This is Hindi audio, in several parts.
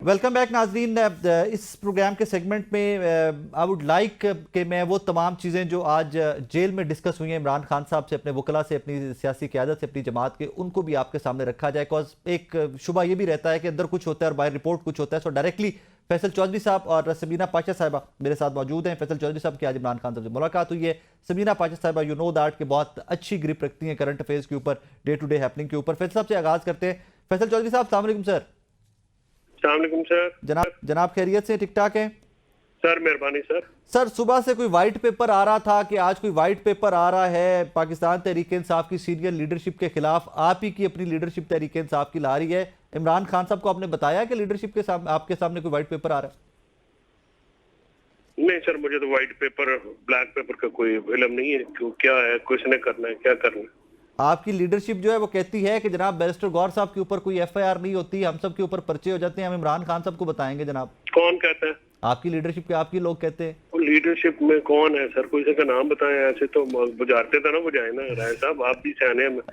वेलकम बैक नाजरीन। इस प्रोग्राम के सेगमेंट में आई वुड लाइक कि मैं वो तमाम चीज़ें जो आज जेल में डिस्कस हुई हैं इमरान खान साहब से, अपने वकला से, अपनी सियासी क़यादत से, अपनी जमात के, उनको भी आपके सामने रखा जाए। बिकॉज एक शुबा ये भी रहता है कि अंदर कुछ होता है और बाहर रिपोर्ट कुछ होता है। सो डायरेक्टली फैसल चौधरी साहब और समीना पाशा साहिबा मेरे साथ मौजूद हैं। फैसल चौधरी साहब की आज इमरान खान साहब से मुलाकात हुई है। समीना पाशा साहिबा यू नो दैट कि बहुत अच्छी ग्रिप रखती हैं करंट अफेयर्स के ऊपर, डे टू डे हैपनिंग के ऊपर। फैसल साहब से आगाज़ करते हैं। फैसल चौधरी साहब अस्सलाम वालेकुम सर। अस्सलाम सर। जनाब खैरियत से, ठीक ठाक है सर? मेहरबानी सर। सर, सुबह से कोई वाइट पेपर आ रहा था कि आज कोई वाइट पेपर आ रहा है पाकिस्तान तहरीक इंसाफ की सीनियर लीडरशिप के खिलाफ। आप ही की अपनी लीडरशिप तहरीक इंसाफ की ला रही है। इमरान खान साहब को आपने बताया कि लीडरशिप के सामने, आपके सामने कोई वाइट पेपर आ रहा है? नहीं सर, मुझे तो व्हाइट पेपर ब्लैक पेपर का कोई इल्म नहीं है। क्यों, क्या है, किसने करना है, क्या करना है? आपकी लीडरशिप जो है वो कहती है कि जनाब बैरिस्टर गौर साहब के ऊपर कोई एफआईआर नहीं होती, हम सब के ऊपर पर्चे हो जाते हैं। हम इमरान खान साहब को बताएंगे जनाब। कौन कहता है? आपकी लीडरशिप के आपकी लोग कहते हैं। लीडरशिप में कौन है सर? कोई से का नाम बताएं। ऐसे तो बुझारते था ना, बुझाए ना राय साहब। आप भी सियाने हैं,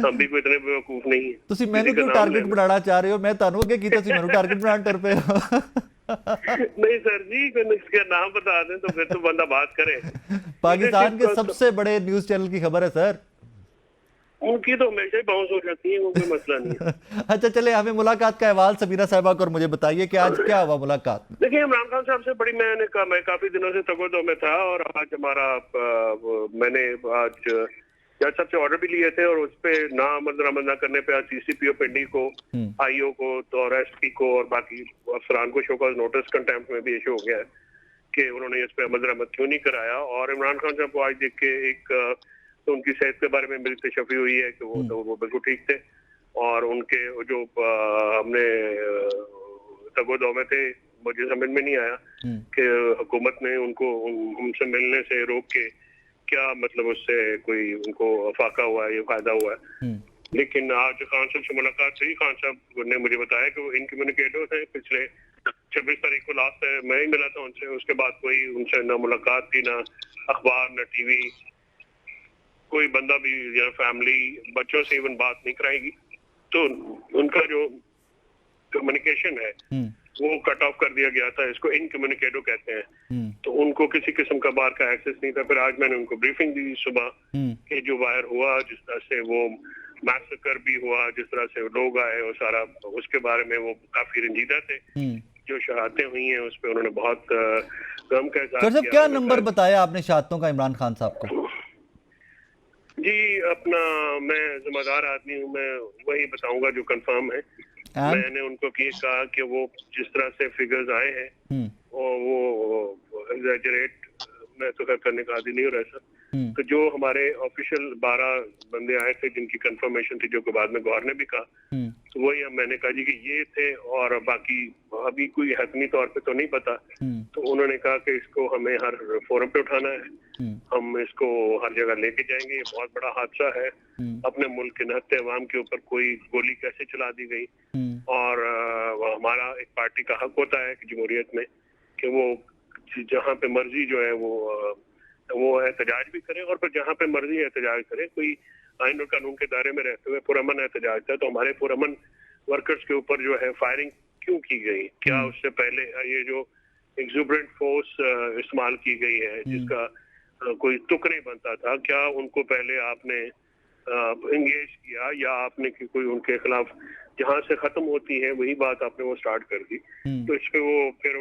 हम भी कोई इतने बेवकूफ नहीं है। ਤੁਸੀਂ ਮੈਨੂੰ ਕਿਉਂ ਟਾਰਗੇਟ ਬਣਾਉਣਾ ਚਾਹ ਰਹੇ ਹੋ? मैं ਤੁਹਾਨੂੰ ਅੱਗੇ ਕੀਤਾ ਸੀ, ਮੈਨੂੰ टारगेट ਬਣਾਉਣ ਟਰ ਪਏ ਹੋ। नहीं सर जी, इसका नाम बता दें तो फिर तो बंदा बात करे। पाकिस्तान के सबसे बड़े न्यूज चैनल की खबर है सर। उनकी तो हमेशा ही बाउंस हो जाती है, वो कोई मसला नहीं है। अच्छा चले, हमें मुलाकात का अहवाल समीना साहिबा को और मुझे बताइए कि आज क्या हुआ मुलाकात में। देखिए, इमरान खान साहब से बड़ी मैंने कहा, मैं काफी दिनों से तगोदो में था और आज हमारा मैंने आज जज साहब से ऑर्डर भी लिए थे और उस पे ना अमल न करने पे आज सीसीपीओ पिंडी को, आईओ को तो और एसपी को और बाकी अफसरान को शोकॉज नोटिस कंटेम्प्ट में भी इशू हो गया है कि उन्होंने इस पे अमल दरामद क्यों नहीं कराया। और इमरान खान साहब को आज देख के एक तो उनकी सेहत के बारे में मेरी तशफ़ी हुई है कि वो बिल्कुल ठीक थे और उनके जो हमने तगोदो में थे, मुझे समझ में नहीं आया कि हुकूमत ने उनको उनसे मिलने से रोक के क्या मतलब उससे कोई उनको फाका हुआ है, ये फायदा हुआ है। लेकिन आज खान साहब से मुलाकात हुई। खान साहब ने मुझे बताया कि वो इनकम्युनिकेटिव थे। पिछले 26 तारीख को लास्ट मैं ही मिला था उनसे। उसके बाद कोई उनसे ना मुलाकात थी, ना अखबार, ना टीवी, कोई बंदा भी या फैमिली बच्चों से इवन बात नहीं कराएगी। तो उनका जो कम्युनिकेशन है वो कट ऑफ कर दिया गया था। इसको इनकम्युनिकेटिव कहते हैं। तो उनको किसी किस्म का बाहर का एक्सेस नहीं था। फिर आज मैंने उनको ब्रीफिंग दी सुबह कि जो वायर हुआ, जिस तरह से वो मैसेकर भी हुआ, जिस तरह से लोग आए और सारा, उसके बारे में वो काफी रंजीदा थे। जो शहादतें हुई हैं उस पर उन्होंने बहुत गम का इज़हार किया। क्या नंबर बताया आपने शहादतों का इमरान खान साहब को? जी अपना, मैं जिम्मेदार आदमी हूँ, मैं वही बताऊंगा जो कंफर्म है। मैंने उनको ये कहा कि वो जिस तरह से फिगर्स आए हैं और वो एग्जैजरेट मैं तो करने का आदि नहीं हो रहा सर। तो जो हमारे ऑफिशियल 12 बंदे आए थे जिनकी कंफर्मेशन थी, जो कि बाद में गौर ने भी कहा, तो वही मैंने कहा जी कि ये थे और बाकी अभी कोई हतमी तौर पे तो नहीं पता। तो उन्होंने कहा कि इसको हमें हर फोरम पे उठाना है, हम इसको हर जगह लेके जाएंगे। ये बहुत बड़ा हादसा है। अपने मुल्क के निहत्ते अवाम के ऊपर कोई गोली कैसे चला दी गई और हमारा एक पार्टी का हक होता है कि जमहूरियत में कि वो जहाँ पे मर्जी जो है वो एहतजाज भी करे और फिर जहाँ पे मर्जी एहतजाज करे। कोई आइन और कानून के दायरे में रहते हुए पुरअमन एहतजाज था। तो हमारे पुरअमन वर्कर्स के ऊपर जो है फायरिंग क्यों की गई? क्या उससे पहले ये जो एक्सुबरेंट फोर्स इस्तेमाल की गई है जिसका कोई तुक नहीं बनता था, क्या उनको पहले आपने एंगेज किया या आपने कोई उनके खिलाफ जहाँ से खत्म होती है वही बात आपने वो स्टार्ट कर दी? तो इस पे वो फिर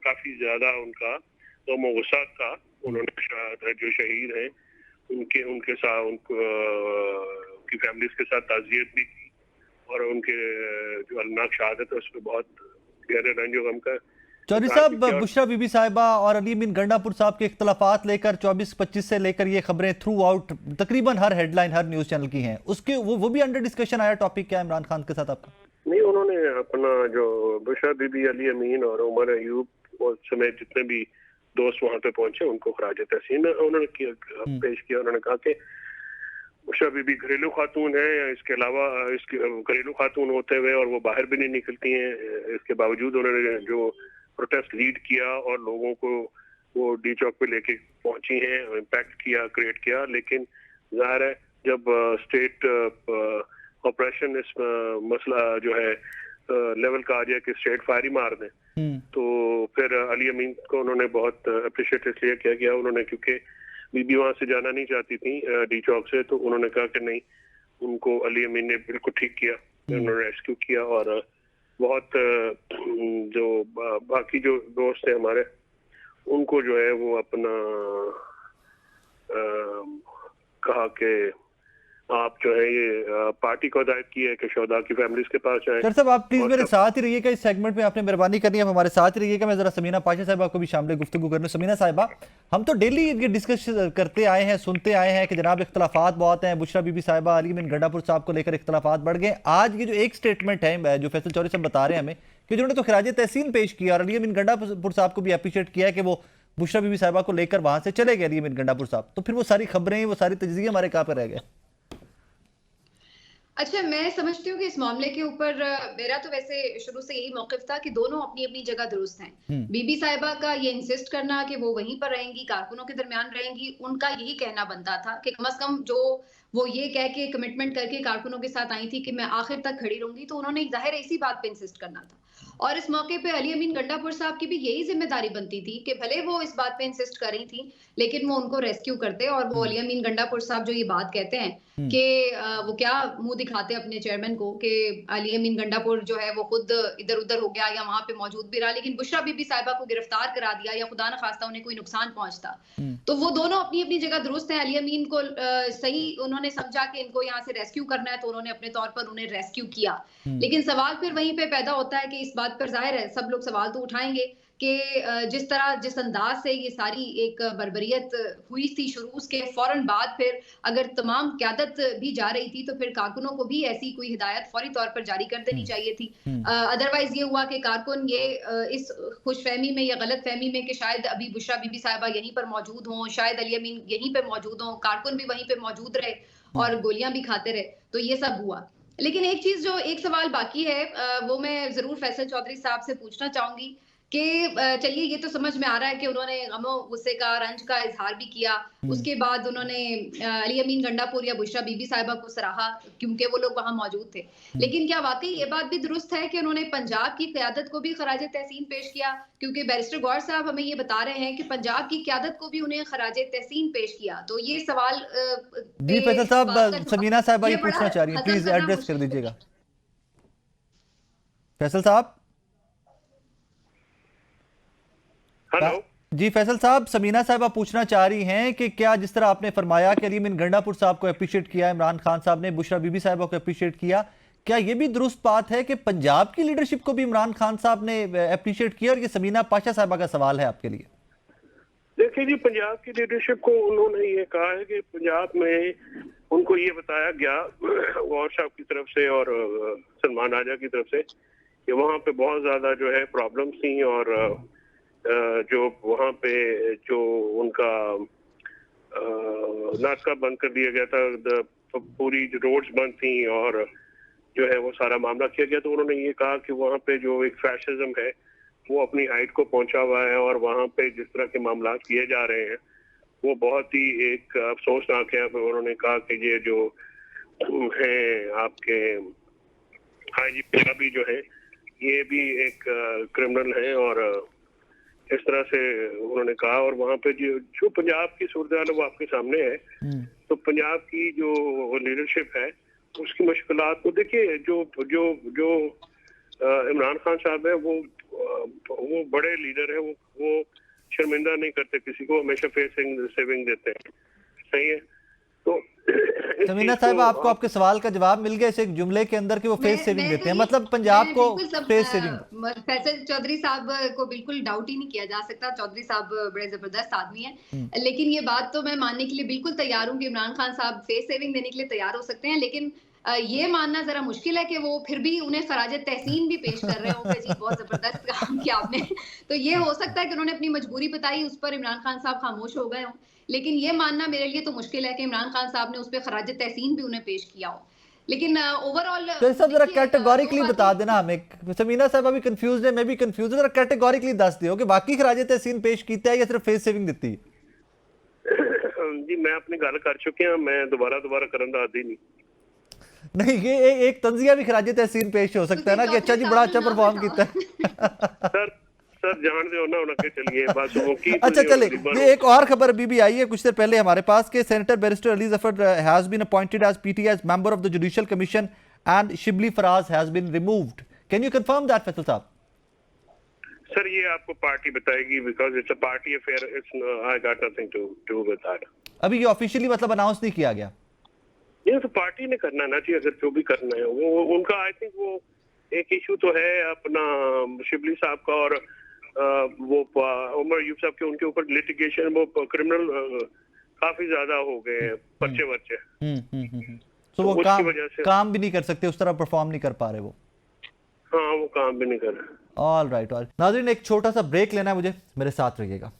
काफी ज्यादा उनका तो गुस्सा था। उन्होंने जो शहीद हैं उनके साथ उनकी फैमिलीज के साथ ताज़ियत भी की और उनके जो अलनाक शहादत है उस पर बहुत गहरे रंजो गम का। चौधरी साहब, बुशरा बीबी साहिबा और अली बिन गंडापुर साहब के इख्तलाफात लेकर 24-25 से लेकर ये खबरें थ्रू आउट तकरीबन हर हेडलाइन हर न्यूज चैनल की हैं, उसके वो भी अंडर डिस्कशन आया टॉपिक क्या इमरान खान के साथ आपका? नहीं, उन्होंने अपना जो बुशरा बीबी, अली अमीन और उमर अयूब और समेत जितने भी दोस्त वहां पे पहुंचे उनको खराज तहसीन उन्होंने पेश किया। उन्होंने कहा कि बुशरा बीबी घरेलू खातून है, इसके अलावा इसके घरेलू खातून होते हुए और वो बाहर भी नहीं निकलती हैं। इसके बावजूद उन्होंने जो प्रोटेस्ट लीड किया और लोगों को वो डी चौक पे लेके पहुंची हैं, इम्पैक्ट किया, क्रिएट किया। लेकिन जाहिर है जब स्टेट ऑपरेशन इस मसला जो है लेवल का आ जाए कि स्ट्रेट फायर ही मार दें। तो फिर अली अमीन को उन्होंने बहुत अप्रिशिएट इसलिए किया उन्होंने, क्योंकि बीबी वहां से जाना नहीं चाहती थी डी चौक से, तो उन्होंने कहा कि नहीं, उनको अली अमीन ने बिल्कुल ठीक किया, उन्होंने रेस्क्यू किया। और बहुत जो बाकी जो दोस्त हैं हमारे, उनको जो है वो अपना कहा कि आप जो है ये पार्टी को हिदायत की है कि शोहदा की फैमिलीज के पास जाएं। डॉक्टर साहब आप प्लीज मेरे साथ ही रहिएगा इस सेगमेंट में, आपने मेहरबानी करनी है, आप हमारे साथ ही रहिएगा। मैं जरा समीना पाशा साहिबा को भी शामिल गुफ्तगू करने। समीना साहिबा, हम तो डेली ये डिस्कस करते आए हैं, सुनते आए हैं कि जनाब इख्तलाफात बहुत हैं, बुशरा बीबी साहिबा, अली अमीन गंडापुर साहब को लेकर इख्तलाफात बढ़ गए। आज ये जो एक स्टेटमेंट है जो फैसल चौधरी साहब बता रहे हैं हमें कि जिन्होंने तो खिराज तहसीन पेश किया और अली अमीन गंडापुर साहब को भी अप्रिशिएट किया है कि वो बुशरा बीबी साहिबा को लेकर वहां से चले गए अली अमीन गंडापुर साहब, तो फिर वो सारी खबरें, वो सारी तजज़िये हमारे कहाँ पर रह गए? अच्छा, मैं समझती हूँ कि इस मामले के ऊपर मेरा तो वैसे शुरू से यही मौक़िफ़ था कि दोनों अपनी अपनी जगह दुरुस्त हैं। बीबी साहिबा का ये इंसिस्ट करना कि वो वहीं पर रहेंगी, कारकुनों के दरमियान रहेंगी, उनका यही कहना बनता था कि कम से कम जो वो ये कह के कमिटमेंट करके कारकुनों के साथ आई थी कि मैं आखिर तक खड़ी रहूंगी, तो उन्होंने ज़ाहिर इसी बात पे इंसिस्ट करना था। और इस मौके पे अली अमीन गंडापुर साहब की भी यही जिम्मेदारी बनती थी कि भले वो इस बात पे इंसिस्ट कर रही थी, लेकिन वो उनको रेस्क्यू करते। और वो अली अमीन गंडापुर साहब जो ये बात कहते हैं कि वो क्या मुंह दिखाते अपने चेयरमैन को कि अली अमीन गंडापुर जो है वो खुद इधर उधर हो गया या वहां पे मौजूद भी रहा, लेकिन बुशरा बीबी साहिबा को गिरफ्तार करा दिया या खुदा न खास्ता उन्हें कोई नुकसान पहुंचता। तो वो दोनों अपनी अपनी जगह दुरुस्त हैं। अली अमीन को सही उन्होंने समझा कि इनको यहाँ से रेस्क्यू करना है, तो उन्होंने अपने तौर पर उन्हें रेस्क्यू किया। लेकिन सवाल फिर वहीं पे पैदा होता है कि इस बात पर जाहिर है सब लोग सवाल तो उठाएंगे कि जिस तरह जिस अंदाज से ये सारी एक बर्बरियत हुई थी शुरू, उसके फौरन बाद फिर अगर तमाम क़यादत भी जा रही थी तो फिर कारकुनों को भी ऐसी कोई हिदायत फौरी तौर पर जारी कर देनी चाहिए थी। अदरवाइज ये हुआ कि कारकुन ये इस खुशफहमी में या गलत फहमी में कि शायद अभी बुशरा बीबी साहिबा यहीं पर मौजूद हों, शायद अली अमीन यहीं पर मौजूद हों, कारकुन भी वहीं पर मौजूद रहे और गोलियां भी खाते रहे, तो ये सब हुआ। लेकिन एक चीज जो एक सवाल बाकी है वो मैं जरूर फैसल चौधरी साहब से पूछना चाहूंगी कि चलिए ये तो समझ में आ रहा है कि उन्होंने गमो गुस्से का रंज का इजहार भी किया, उसके बाद उन्होंने अली अमीन गंडापुर या बुशरा बीबी साहिबा को सराहा क्योंकि वो लोग वहां मौजूद थे। लेकिन क्या वाकई ये बात भी दुरुस्त है कि उन्होंने पंजाब की क़यादत को भी खराज तहसीन पेश किया? क्योंकि बैरिस्टर गौर साहब हमें ये बता रहे हैं कि पंजाब की क़यादत को भी उन्हें खराज तहसीन पेश किया। तो ये सवाल जी फैसल साहब, समीना साहिबा ये पूछना चाह रही हैं, प्लीज एड्रेस कर दीजिएगा। फैसल साहब। हेलो जी फैसल साहब, समीना साहिबा पूछना चाह रही हैं कि क्या जिस तरह आपने फरमाया कि अली अमीन गंडापुर साहब को अप्रिशिएट किया, इमरान खान साहब ने बुशरा बीबी साहिबा को अप्रिशिएट किया, क्या ये भी दुरुस्त बात है कि पंजाब की लीडरशिप को भी इमरान खान साहब ने अप्रिशिएट किया? और ये समीना पाशा साहिबा का सवाल है आपके लिए। देखिए जी, पंजाब की लीडरशिप को उन्होंने ये कहा है कि पंजाब में उनको ये बताया गया गौर साहब की तरफ से और सलमान राजा की तरफ से कि वहाँ पे बहुत ज्यादा जो है प्रॉब्लम्स थी और जो वहाँ पे जो उनका नाका बंद कर दिया गया था, पूरी रोड्स बंद थी और जो है वो सारा मामला किया गया। तो उन्होंने ये कहा कि वहाँ पे जो एक फैशिज्म है वो अपनी हाइट को पहुंचा हुआ है और वहाँ पे जिस तरह के मामला किए जा रहे हैं वो बहुत ही एक अफसोसनाक है। उन्होंने कहा कि ये जो है आपके हाजी पंजाबी जो है ये भी एक क्रिमिनल है और इस तरह से उन्होंने कहा। और वहाँ पे जो पंजाब की सूरत है वो आपके सामने है। तो पंजाब की जो लीडरशिप है उसकी मुश्किलात को देखिए, जो जो जो इमरान खान साहब है वो बड़े लीडर है, वो शर्मिंदा नहीं करते किसी को, हमेशा फेस सेविंग देते हैं। सही है। तो समीना साहिबा, आपको आपके सवाल का जवाब मिल गया इस एक जुमले के अंदर कि वो फेस सेविंग देते हैं, मतलब पंजाब को फेस सेविंग। फैसल चौधरी साहब को बिल्कुल डाउट ही नहीं किया जा सकता, चौधरी साहब बड़े जबरदस्त आदमी हैं। लेकिन ये बात तो मैं मानने के लिए बिल्कुल तैयार हूँ कि इमरान खान साहब फेस सेविंग देने के लिए तैयार हो सकते हैं, लेकिन ये मानना जरा मुश्किल है कि वो फिर भी उन्हें खराज तहसीन भी पेश कर रहे होंगे। जी बहुत जबरदस्त काम किया आपने। तो ये हो सकता है कि उन्होंने अपनी मजबूरी बताई, उस पर इमरान खान साहब खामोश हो गए हों, लेकिन ये मानना मेरे लिए तो मुश्किल है कि इमरान खान साहब ने उस पर खराज तहसीन भी उन्हें पेश किया हो। लेकिन ओवरऑल तो सब जरा कैटेगोरिकली बता देना हमें। समीना साहब अभी कंफ्यूज है, मैं भी कंफ्यूज हूं, जरा कैटेगोरिकली दस दियो कि बाकी खराज तहसीन पेश कीता है या सिर्फ फेस सेविंग दी है? जी मैं अपनी गल कर चुकी हूं, मैं दोबारा करन दा आदी नहीं। नहीं, ये एक तंजिया भी खराज तहसीन पेश हो सकता है ना कि अच्छा जी बड़ा अच्छा परफॉर्म किया है। सर जान दो ना उनके, चलिए बात वो की। अच्छा चले, ये एक और खबर अभी भी आई है कुछ देर पहले हमारे पास के senator barrister Ali Zafar has been appointed as PT as member of the judicial commission and Shibli Faraz has been removed. Can you confirm that Faisal साहब? सर ये आपको पार्टी बताएगी, because it's a party affair, it's I got nothing to do with that. अभी ये ऑफिशियली मतलब अनाउंस नहीं किया गया? ये तो पार्टी ने करना ना चाहिए, अगर जो भी करना है वो उनका। आई थिंक वो एक इशू तो है अपना शिबली साहब का और वो उमर अयूब साहब के, उनके ऊपर लिटिगेशन, वो क्रिमिनल काफी ज्यादा हो गए हैं, पर्चे वर्चे। तो वो काम भी नहीं कर सकते, उस तरह परफॉर्म नहीं कर पा रहे वो। हाँ वो काम भी नहीं कर रहे। All right. नाज़रीन, एक छोटा सा ब्रेक लेना है मुझे, मेरे साथ रहिएगा।